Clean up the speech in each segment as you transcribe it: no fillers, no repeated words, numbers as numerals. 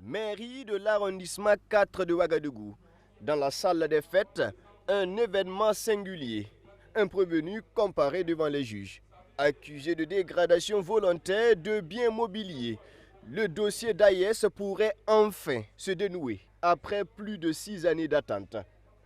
Mairie de l'arrondissement 4 de Ouagadougou. Dans la salle des fêtes, un événement singulier. Un prévenu comparé devant les juges. Accusé de dégradation volontaire de biens mobiliers, le dossier d'Aïs pourrait enfin se dénouer après plus de 6 années d'attente.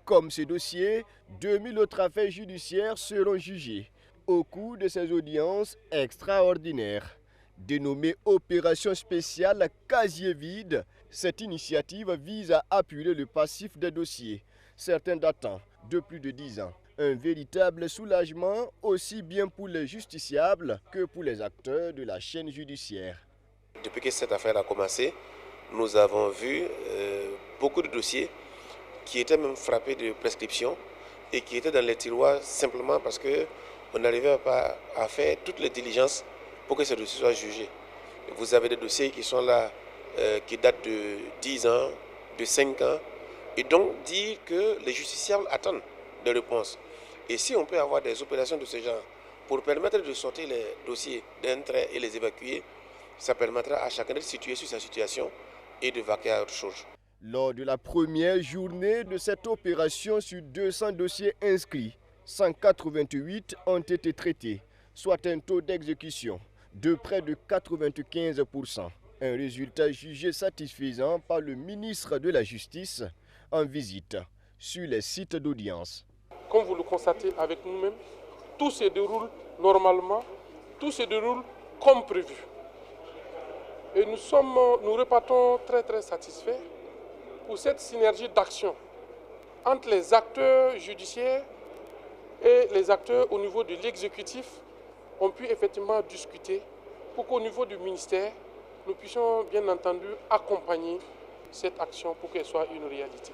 Comme ce dossier, 2000 autres affaires judiciaires seront jugées au cours de ces audiences extraordinaires. Dénommée Opération spéciale casier vide, cette initiative vise à appuyer le passif des dossiers, certains datant de plus de 10 ans. Un véritable soulagement aussi bien pour les justiciables que pour les acteurs de la chaîne judiciaire. Depuis que cette affaire a commencé, nous avons vu beaucoup de dossiers qui étaient même frappés de prescription et qui étaient dans les tiroirs simplement parce qu'on n'arrivait pas à faire toutes les diligences pour que ces dossiers soient jugés. Vous avez des dossiers qui sont là, qui datent de 10 ans, de 5 ans, et donc dire que les justiciables attendent des réponses. Et si on peut avoir des opérations de ce genre pour permettre de sortir les dossiers d'un trait et les évacuer, ça permettra à chacun de se situer sur sa situation et de vaquer à autre chose. Lors de la première journée de cette opération sur 200 dossiers inscrits, 188 ont été traités, soit un taux d'exécution de près de 95%. Un résultat jugé satisfaisant par le ministre de la Justice en visite sur les sites d'audience. Comme vous le constatez avec nous-mêmes, tout se déroule normalement, tout se déroule comme prévu. Et nous repartons très satisfaits pour cette synergie d'action entre les acteurs judiciaires et les acteurs au niveau de l'exécutif ont pu effectivement discuter pour qu'au niveau du ministère, nous puissions bien entendu accompagner cette action pour qu'elle soit une réalité.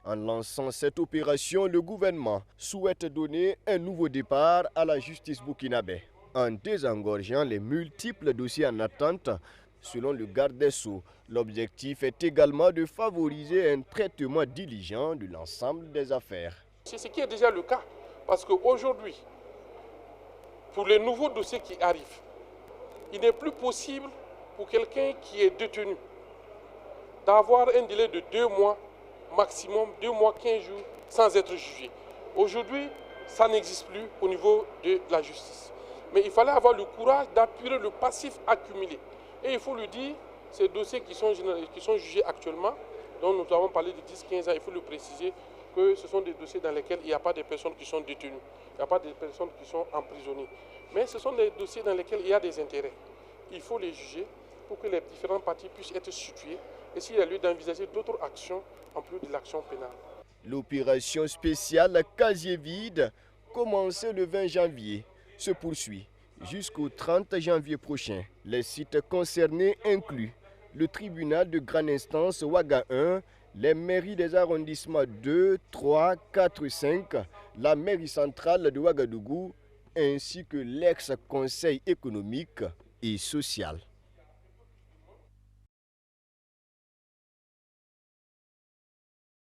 En lançant cette opération, le gouvernement souhaite donner un nouveau départ à la justice burkinabé en désengorgeant les multiples dossiers en attente. Selon le garde des Sceaux, l'objectif est également de favoriser un traitement diligent de l'ensemble des affaires. C'est ce qui est déjà le cas, parce qu'aujourd'hui, pour les nouveaux dossiers qui arrivent, il n'est plus possible pour quelqu'un qui est détenu d'avoir un délai de 2 mois, maximum 2 mois, 15 jours, sans être jugé. Aujourd'hui, ça n'existe plus au niveau de la justice. Mais il fallait avoir le courage d'appuyer le passif accumulé. Et il faut le dire, ces dossiers qui sont jugés actuellement, dont nous avons parlé de 10-15 ans, il faut le préciser, que ce sont des dossiers dans lesquels il n'y a pas de personnes qui sont détenues, il n'y a pas de personnes qui sont emprisonnées. Mais ce sont des dossiers dans lesquels il y a des intérêts. Il faut les juger pour que les différentes parties puissent être situées et s'il y a lieu d'envisager d'autres actions en plus de l'action pénale. L'opération spéciale casier vide, commencée le 20 janvier, se poursuit jusqu'au 30 janvier prochain. Les sites concernés incluent le tribunal de grande instance Ouaga 1, les mairies des arrondissements 2, 3, 4 et 5, la mairie centrale de Ouagadougou, ainsi que l'ex-conseil économique et social.